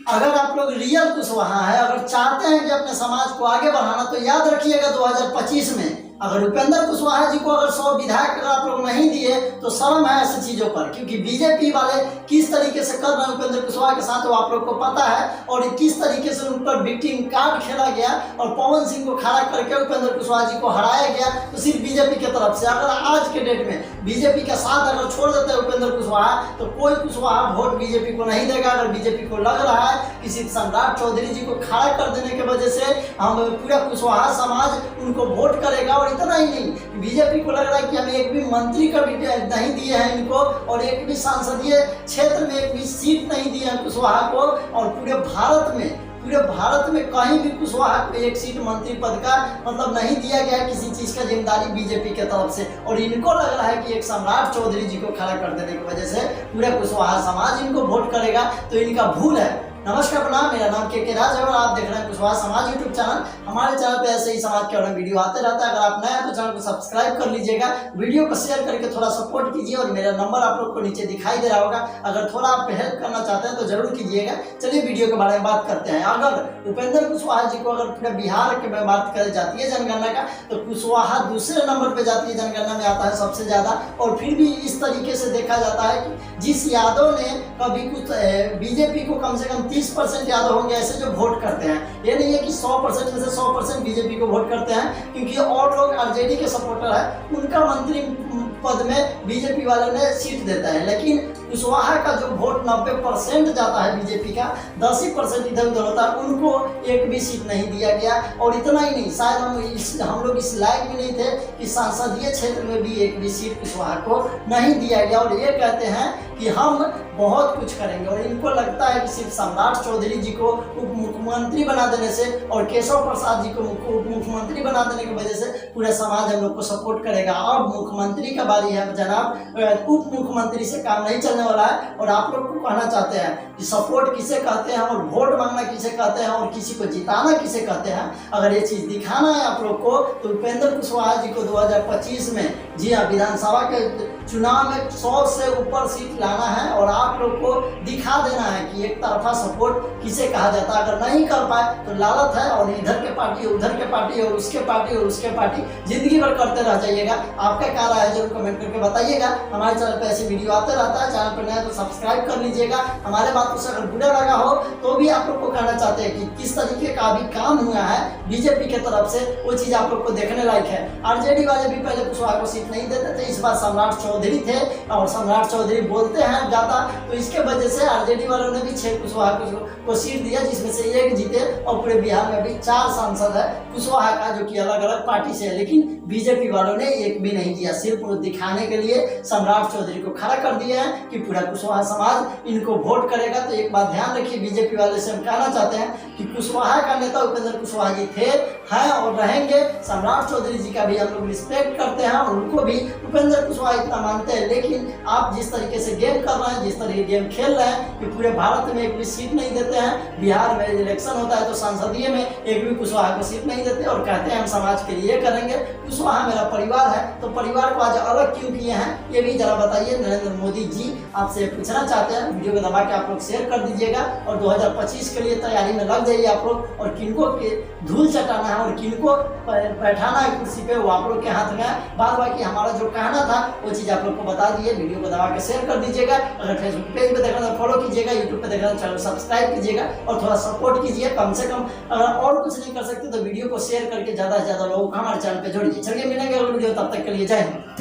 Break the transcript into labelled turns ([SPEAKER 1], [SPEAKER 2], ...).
[SPEAKER 1] अगर आप लोग रियल कुशवाहा है, अगर चाहते हैं कि अपने समाज को आगे बढ़ाना, तो याद रखिएगा 2025 में अगर उपेंद्र कुशवाहा जी को अगर 100 विधायक अगर आप लोग नहीं दिए तो शर्म है ऐसी चीज़ों पर, क्योंकि बीजेपी वाले किस तरीके से कर रहे हैं उपेंद्र कुशवाहा के साथ वो आप लोग को पता है, और किस तरीके से उन पर विक्टिम कार्ड खेला गया और पवन सिंह को खड़ा करके उपेंद्र कुशवाहा जी को हराया गया, तो सिर्फ बीजेपी की तरफ से। अगर आज के डेट में बीजेपी का साथ अगर छोड़ देते हैं उपेंद्र कुशवाहा, तो कोई कुशवाहा वोट बीजेपी को नहीं देगा। अगर बीजेपी को लग रहा है कि सिर्फ सम्राट चौधरी जी को खड़ा कर देने की वजह से हम पूरा कुशवाहा समाज उनको वोट करेगा, और इतना ही नहीं, बीजेपी को लग रहा है कि हम एक भी मंत्री का भी नहीं दिए हैं इनको, और एक भी संसदीय क्षेत्र में एक भी सीट नहीं दिए हैं कुशवाहा को, और पूरे भारत में कहीं भी कुशवाहा को एक सीट मंत्री पद का मतलब नहीं दिया गया किसी चीज का जिम्मेदारी बीजेपी के तरफ से। और इनको लग रहा है कि एक सम्राट चौधरी जी को खड़ा कर देने की वजह से पूरा कुशवाहा समाज इनको वोट करेगा, तो इनका भूल है। नमस्कार प्रणाम, मेरा नाम के राज है और आप देख रहे हैं कुशवाहा समाज यूट्यूब चैनल। हमारे चैनल पे ऐसे ही समाज के बारे में वीडियो आते रहता है। अगर आप नए हैं तो चैनल को सब्सक्राइब कर लीजिएगा, वीडियो को शेयर करके थोड़ा सपोर्ट कीजिए, और मेरा नंबर आप लोग को नीचे दिखाई दे रहा होगा। अगर थोड़ा आप हेल्प करना चाहते हैं तो जरूर कीजिएगा। चलिए वीडियो के बारे में बात करते हैं। अगर उपेंद्र कुशवाहा जी को अगर पूरे बिहार के में बात करी जाती है जनगणना का, तो कुशवाहा दूसरे नंबर पर जाती है जनगणना में आता है सबसे ज्यादा। और फिर भी इस तरीके से देखा जाता है कि जिस यादव ने कभी कुछ बीजेपी को कम से कम 30% यादव होंगे ऐसे जो वोट करते हैं, ये नहीं है कि 100% में से 100% बीजेपी को वोट करते हैं, क्योंकि और लोग आरजेडी के सपोर्टर है, उनका मंत्री पद में बीजेपी वाले ने सीट देता है। लेकिन कुशवाहा का जो वोट 90% जाता है बीजेपी का, 10% इधर उधर होता है, उनको एक भी सीट नहीं दिया गया। और इतना ही नहीं, शायद हम लोग इस लायक भी नहीं थे कि संसदीय क्षेत्र में भी एक भी सीट कुशवाहा को नहीं दिया गया। और ये कहते हैं कि हम बहुत कुछ करेंगे, और इनको लगता है कि सिर्फ सम्राट चौधरी जी को उप मुख्यमंत्री बना देने से और केशव प्रसाद जी को उप मुख्यमंत्री बना देने की वजह से पूरा समाज हम लोग को सपोर्ट करेगा। अब मुख्यमंत्री का बारी है जनाब, उप मुख्यमंत्री से काम नहीं चलने वाला है। और आप लोग को कहना चाहते हैं कि सपोर्ट किसे कहते हैं और वोट मांगना किसे कहते हैं और किसी को जिताना किसे कहते हैं। अगर ये चीज़ दिखाना है आप लोग को, तो उपेंद्र कुशवाहा जी को 2025 में, जी हाँ, विधानसभा के चुनाव में 100 से ऊपर सीट लाना है, और आप लोग को दिखा देना है कि एक तरफा सपोर्ट किसे कहा जाता है। अगर नहीं कर पाए तो लालत है, और इधर के पार्टी उधर के पार्टी और उसके पार्टी और उसके पार्टी जिंदगी भर करते रह जाइएगा। आपका क्या राय है जरूर कमेंट करके बताइएगा। हमारे चैनल पे ऐसे वीडियो आते रहता है, चैनल पर नया तो सब्सक्राइब कर लीजिएगा। हमारे बातों से अगर बुरा लगा हो तो भी आप लोग को कहना चाहते हैं कि किस तरीके का अभी काम हुआ है बीजेपी के तरफ से, वो चीज आप लोग को देखने लायक है। आरजेडी वाले भी पहले कुशवाहा को सीट नहीं देते थे, इस बार सम्राट चौधरी थे, और सम्राट चौधरी बोलते हैं ज्यादा, तो इसके वजह से आरजेडी वालों ने भी 6 कुशवाहा को सीट दिया, जिसमें से 1 जीते। और पूरे बिहार में भी 4 सांसद है कुशवाहा का, जो कि अलग अलग पार्टी से है, लेकिन बीजेपी वालों ने एक भी नहीं दिया। सिर्फ दिखाने के लिए सम्राट चौधरी को खड़ा कर दिया है कि पूरा कुशवाहा समाज इनको वोट करेगा। तो एक बात ध्यान रखिए, बीजेपी वाले से हम कहना चाहते हैं कि कुशवाहा का नेता उपेंद्र कुशवाहा जी थे, हैं और रहेंगे। सम्राट चौधरी जी का भी हम लोग रिस्पेक्ट करते हैं, और उनको भी उपेंद्र कुशवाहा इतना मानते हैं। लेकिन आप जिस तरीके से गेम कर रहे हैं, जिस तरीके गेम खेल रहे हैं कि पूरे भारत में एक भी सीट नहीं देते हैं, बिहार में इलेक्शन होता है तो संसदीय में एक भी कुशवाहा को सीट नहीं देते, और कहते हैं हम समाज के लिए करेंगे, कुशवाहा मेरा परिवार है। तो परिवार को आज अलग क्यों किए हैं, ये भी जरा बताइए। नरेंद्र मोदी जी आपसे पूछना चाहते हैं, वीडियो को दबा के आप लोग शेयर कर दीजिएगा, और 2025 के लिए तैयारी में लग जाइए आप लोग। और किनको के धूल चटाना है और किनको बैठाना है कुर्सी पे, वो आप लोग के हाथ में है। बाद बाकी हमारा जो कहना था वो चीज़ आप लोग को बता दिए। वीडियो को दबा के शेयर कर दीजिएगा। अगर फेसबुक पेज पे देख रहे हैं फॉलो कीजिएगा, यूट्यूब पे देख रहे हैं चैनल सब्सक्राइब कीजिएगा, और थोड़ा सपोर्ट कीजिए कम से कम। अगर और कुछ नहीं कर सकते तो वीडियो को शेयर करके ज़्यादा से ज़्यादा लोगों को हमारे चैनल पे जोड़िए। चलिए मिलेंगे अगले वीडियो, तब तक के लिए जय हिंद।